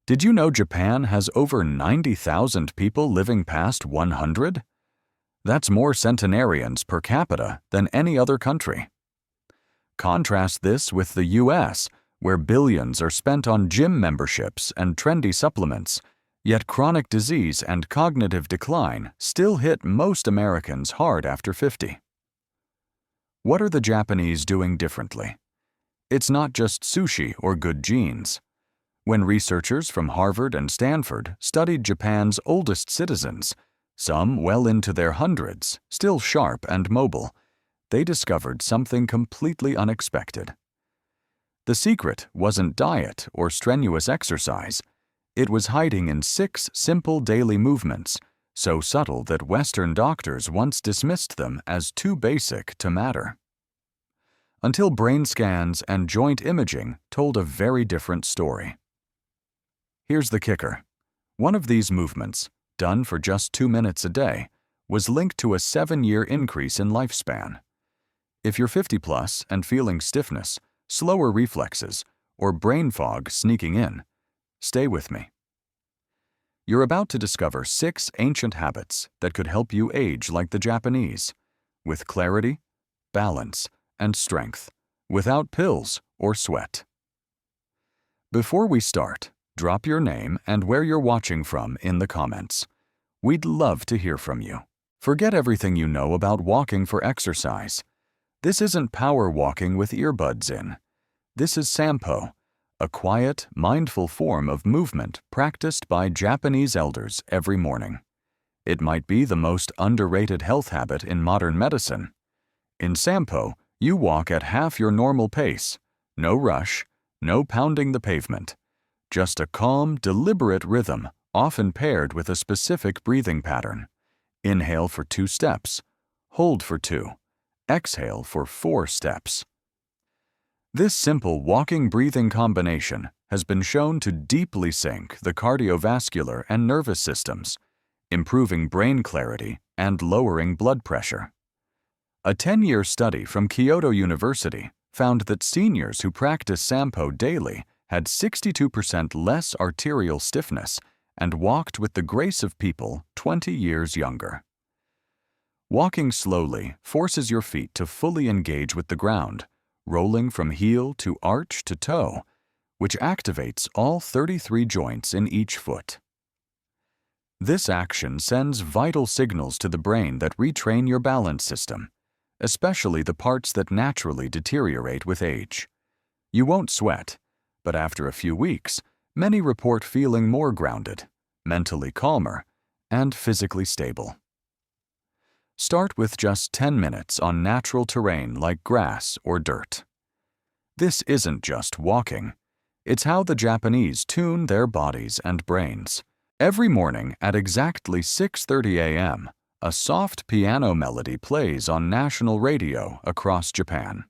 Did you know Japan has over 90,000 people living past 100? That's more centenarians per capita than any other country. Contrast this with the US, where billions are spent on gym memberships and trendy supplements, yet chronic disease and cognitive decline still hit most Americans hard after 50. What are the Japanese doing differently? It's not just sushi or good genes. When researchers from Harvard and Stanford studied Japan's oldest citizens, some well into their hundreds, still sharp and mobile, they discovered something completely unexpected. The secret wasn't diet or strenuous exercise. It was hiding in 6 simple daily movements, so subtle that Western doctors once dismissed them as too basic to matter. Until brain scans and joint imaging told a very different story. Here's the kicker. One of these movements, done for just 2 minutes a day, was linked to a 7-year increase in lifespan. If you're 50 plus and feeling stiffness, slower reflexes, or brain fog sneaking in, stay with me. You're about to discover 6 ancient habits that could help you age like the Japanese, with clarity, balance, and strength, without pills or sweat. Before we start, drop your name and where you're watching from in the comments. We'd love to hear from you. Forget everything you know about walking for exercise. This isn't power walking with earbuds in. This is Sampo, a quiet, mindful form of movement practiced by Japanese elders every morning. It might be the most underrated health habit in modern medicine. In Sampo, you walk at half your normal pace. No rush, no pounding the pavement. Just a calm, deliberate rhythm, often paired with a specific breathing pattern. Inhale for 2 steps, hold for 2, exhale for 4 steps. This simple walking-breathing combination has been shown to deeply sync the cardiovascular and nervous systems, improving brain clarity and lowering blood pressure. A 10-year study from Kyoto University found that seniors who practice Sampo daily had 62% less arterial stiffness and walked with the grace of people 20 years younger. Walking slowly forces your feet to fully engage with the ground, rolling from heel to arch to toe, which activates all 33 joints in each foot. This action sends vital signals to the brain that retrain your balance system, especially the parts that naturally deteriorate with age. You won't sweat, but after a few weeks, many report feeling more grounded, mentally calmer, and physically stable. Start with just 10 minutes on natural terrain like grass or dirt. This isn't just walking. It's how the Japanese tune their bodies and brains. Every morning at exactly 6:30 a.m., a soft piano melody plays on national radio across Japan.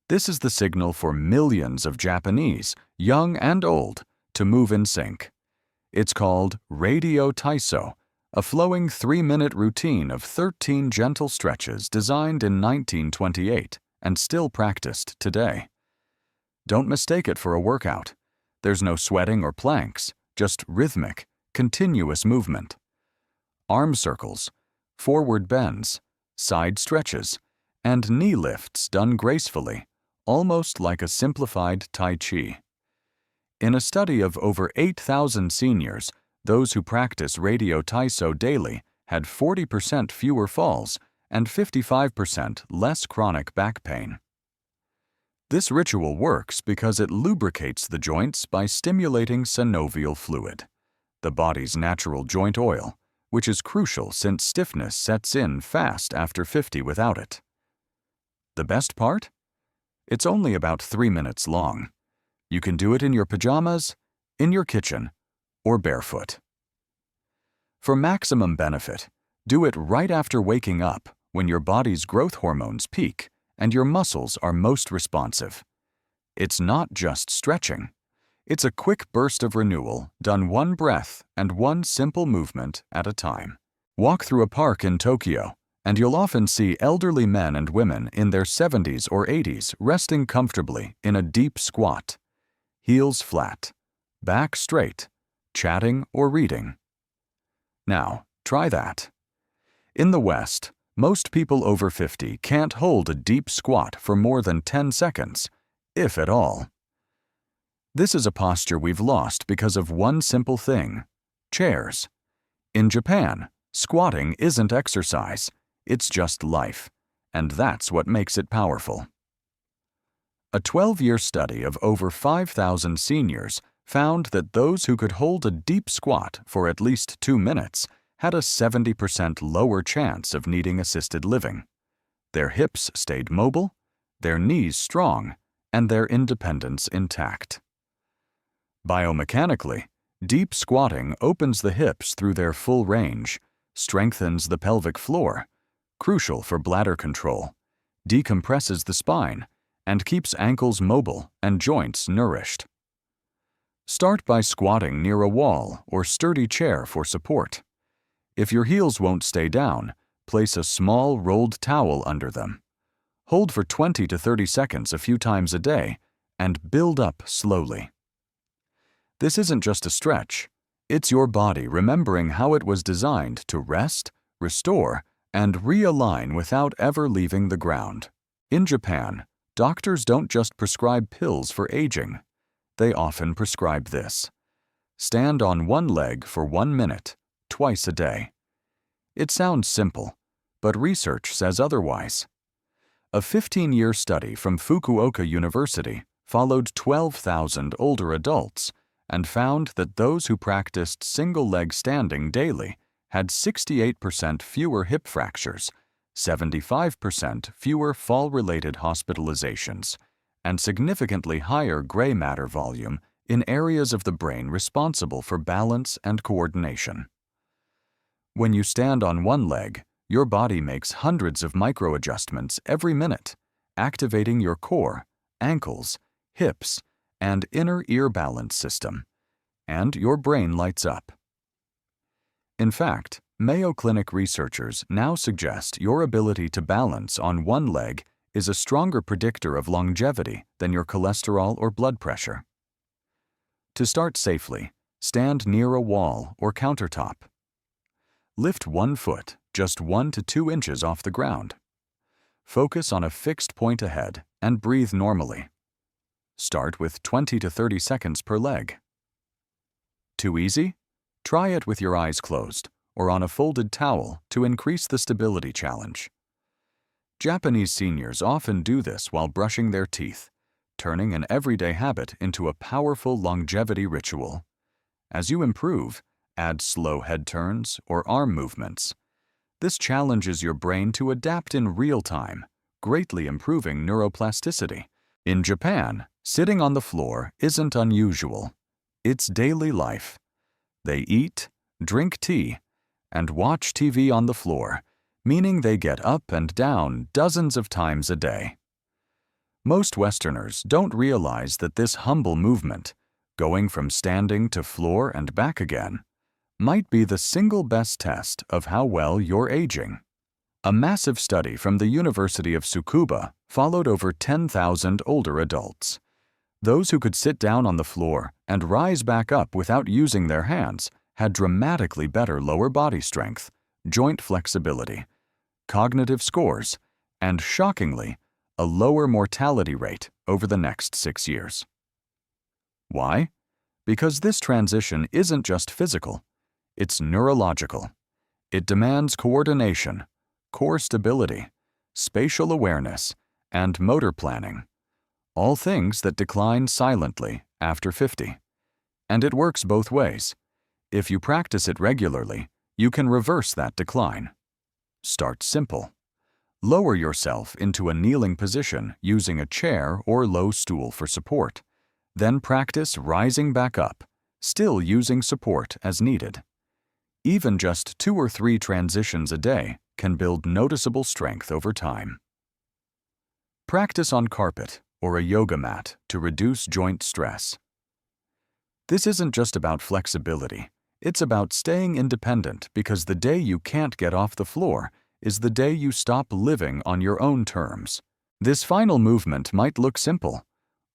This is the signal for millions of Japanese, young and old, to move in sync. It's called Radio Taiso, a flowing 3-minute routine of 13 gentle stretches designed in 1928 and still practiced today. Don't mistake it for a workout. There's no sweating or planks, just rhythmic, continuous movement. Arm circles, forward bends, side stretches, and knee lifts done gracefully, almost like a simplified Tai Chi. In a study of over 8,000 seniors, those who practice Radio Taiso daily had 40% fewer falls and 55% less chronic back pain. This ritual works because it lubricates the joints by stimulating synovial fluid, the body's natural joint oil, which is crucial since stiffness sets in fast after 50 without it. The best part? It's only about 3 minutes long. You can do it in your pajamas, in your kitchen, or barefoot. For maximum benefit, do it right after waking up when your body's growth hormones peak and your muscles are most responsive. It's not just stretching. It's a quick burst of renewal done one breath and one simple movement at a time. Walk through a park in Tokyo, and you'll often see elderly men and women in their 70s or 80s resting comfortably in a deep squat. Heels flat, back straight, chatting, or reading. Now, try that. In the West, most people over 50 can't hold a deep squat for more than 10 seconds, if at all. This is a posture we've lost because of one simple thing: chairs. In Japan, squatting isn't exercise, it's just life, and that's what makes it powerful. A 12-year study of over 5,000 seniors found that those who could hold a deep squat for at least 2 minutes had a 70% lower chance of needing assisted living. Their hips stayed mobile, their knees strong, and their independence intact. Biomechanically, deep squatting opens the hips through their full range, strengthens the pelvic floor, crucial for bladder control, decompresses the spine, and keeps ankles mobile and joints nourished. Start by squatting near a wall or sturdy chair for support. If your heels won't stay down, place a small rolled towel under them. Hold for 20 to 30 seconds a few times a day and build up slowly. This isn't just a stretch. It's your body remembering how it was designed to rest, restore, and realign without ever leaving the ground. In Japan, doctors don't just prescribe pills for aging. They often prescribe this: stand on one leg for 1 minute, twice a day. It sounds simple, but research says otherwise. A 15-year study from Fukuoka University followed 12,000 older adults and found that those who practiced single-leg standing daily had 68% fewer hip fractures, 75% fewer fall-related hospitalizations, and significantly higher gray matter volume in areas of the brain responsible for balance and coordination. When you stand on one leg, your body makes hundreds of micro-adjustments every minute, activating your core, ankles, hips, and inner ear balance system, and your brain lights up. In fact, Mayo Clinic researchers now suggest your ability to balance on one leg is a stronger predictor of longevity than your cholesterol or blood pressure. To start safely, stand near a wall or countertop. Lift one foot just 1 to 2 inches off the ground. Focus on a fixed point ahead and breathe normally. Start with 20 to 30 seconds per leg. Too easy? Try it with your eyes closed or on a folded towel to increase the stability challenge. Japanese seniors often do this while brushing their teeth, turning an everyday habit into a powerful longevity ritual. As you improve, add slow head turns or arm movements. This challenges your brain to adapt in real time, greatly improving neuroplasticity. In Japan, sitting on the floor isn't unusual. It's daily life. They eat, drink tea, and watch TV on the floor, meaning they get up and down dozens of times a day. Most Westerners don't realize that this humble movement, going from standing to floor and back again, might be the single best test of how well you're aging. A massive study from the University of Tsukuba followed over 10,000 older adults. Those who could sit down on the floor and rise back up without using their hands had dramatically better lower body strength, joint flexibility, cognitive scores, and, shockingly, a lower mortality rate over the next 6 years. Why? Because this transition isn't just physical, it's neurological. It demands coordination, core stability, spatial awareness, and motor planning, all things that decline silently after 50. And it works both ways. If you practice it regularly, you can reverse that decline. Start simple. Lower yourself into a kneeling position using a chair or low stool for support. Then practice rising back up, still using support as needed. Even just 2 or 3 transitions a day can build noticeable strength over time. Practice on carpet or a yoga mat to reduce joint stress. This isn't just about flexibility. It's about staying independent because the day you can't get off the floor is the day you stop living on your own terms. This final movement might look simple,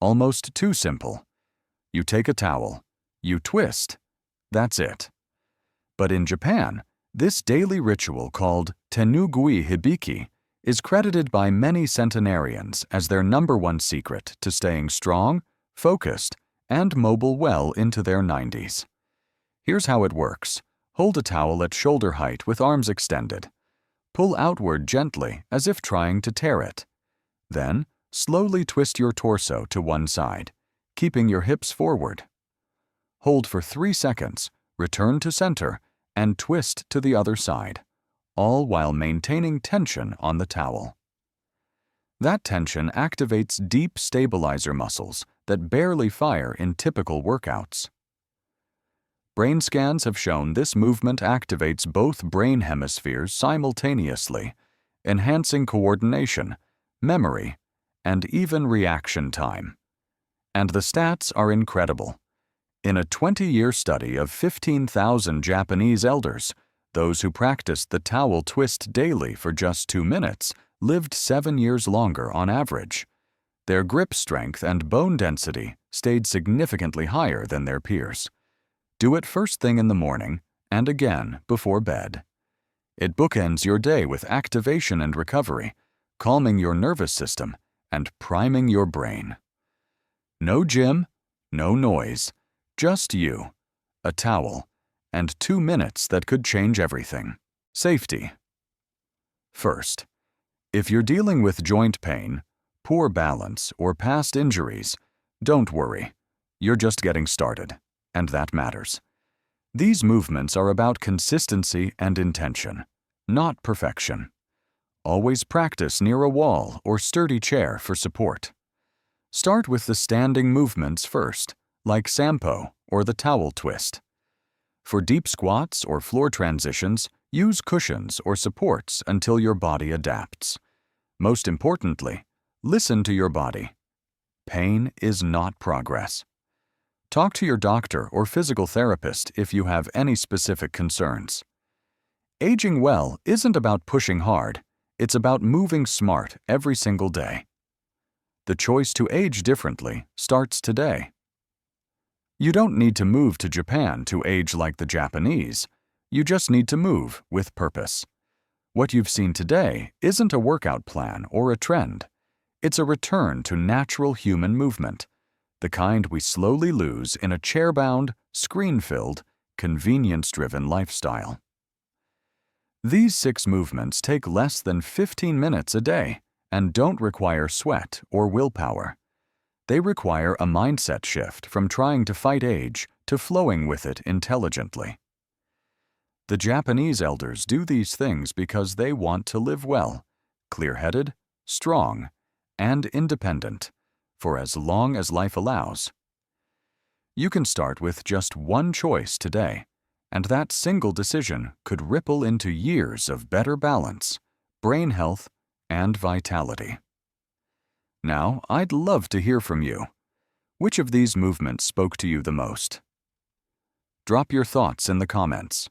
almost too simple. You take a towel, you twist, That's it. But in Japan, this daily ritual called Tenugui Hibiki is credited by many centenarians as their #1 secret to staying strong, focused, and mobile well into their 90s. Here's how it works. Hold a towel at shoulder height with arms extended. Pull outward gently as if trying to tear it. Then, slowly twist your torso to one side, keeping your hips forward. Hold for 3 seconds, return to center, and twist to the other side, all while maintaining tension on the towel. That tension activates deep stabilizer muscles that barely fire in typical workouts. Brain scans have shown this movement activates both brain hemispheres simultaneously, enhancing coordination, memory, and even reaction time. And the stats are incredible. In a 20-year study of 15,000 Japanese elders, those who practiced the towel twist daily for just 2 minutes lived 7 years longer on average. Their grip strength and bone density stayed significantly higher than their peers. Do it first thing in the morning and again before bed. It bookends your day with activation and recovery, calming your nervous system and priming your brain. No gym, no noise, just you, a towel, and 2 minutes that could change everything. Safety. First, if you're dealing with joint pain, poor balance, or past injuries, don't worry. You're just getting started, and that matters. These movements are about consistency and intention, not perfection. Always practice near a wall or sturdy chair for support. Start with the standing movements first, like Sampo or the towel twist. For deep squats or floor transitions, use cushions or supports until your body adapts. Most importantly, listen to your body. Pain is not progress. Talk to your doctor or physical therapist if you have any specific concerns. Aging well isn't about pushing hard, it's about moving smart every single day. The choice to age differently starts today. You don't need to move to Japan to age like the Japanese. You just need to move with purpose. What you've seen today isn't a workout plan or a trend. It's a return to natural human movement, the kind we slowly lose in a chair-bound, screen-filled, convenience-driven lifestyle. These 6 movements take less than 15 minutes a day and don't require sweat or willpower. They require a mindset shift from trying to fight age to flowing with it intelligently. The Japanese elders do these things because they want to live well, clear-headed, strong, and independent for as long as life allows. You can start with just one choice today, and that single decision could ripple into years of better balance, brain health, and vitality. Now, I'd love to hear from you. Which of these movements spoke to you the most? Drop your thoughts in the comments.